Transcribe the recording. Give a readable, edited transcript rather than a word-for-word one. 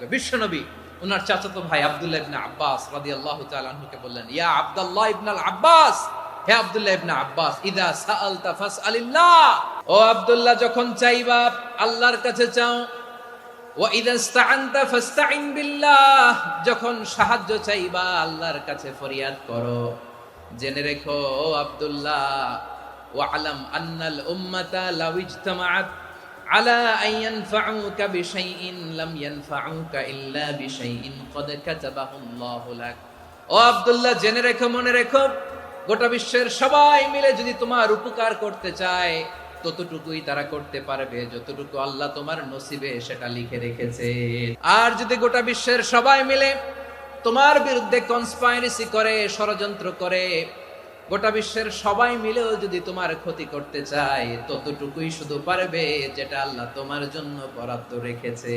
থাকবে। বিশ্বনবী ওনার চাচাতো ভাই আব্দুল্লাহ ইবনে আব্বাস রাদিয়াল্লাহু তাআলা আনহুকে বললেন, ইয়া আব্দুল্লাহ ইবনে আব্বাস, হে আব্দুল্লাহ ইবনে আব্বাস, ইদা সাআলতা ফাসআলিল্লাহ, ও আব্দুল্লাহ যখন চাইবা আল্লাহর কাছে চাও, ওয়া ইদা ইসতাআনতা ফাসতাইন বিল্লাহ, যখন সাহায্য চাইবা আল্লাহর কাছে ফরিয়াদ করো। জেনে রেখো ও আব্দুল্লাহ, ওয়া'লাম আন্নাল উম্মাতা লাউ ইজতামাআত আলা আন ইয়ানফাউকা বিশাইইন লাম ইয়ানফাউকা ইল্লা বিশাইইন ক্বাদ কাতাবাহু আল্লাহু লাক। ও আব্দুল্লাহ জেনে রেখো, মনে রেখো, গোটা বিশ্বের সবাই মিলে যদি তোমার উপকার করতে চায় ততটুকুই তারা করতে পারবে যতটুকু আল্লাহ তোমার নসিবে সেটা লিখে রেখেছে। আর যদি গোটা বিশ্বের সবাই মিলে তোমার বিরুদ্ধে কনস্পাইরেসি করে, ষড়যন্ত্র করে, গোটা বিশ্বের সবাই মিলেও যদি তোমার ক্ষতি করতে চায় ততটুকুই শুধু পারবে যেটা আল্লাহ তোমার জন্য বরাদ্দ রেখেছে।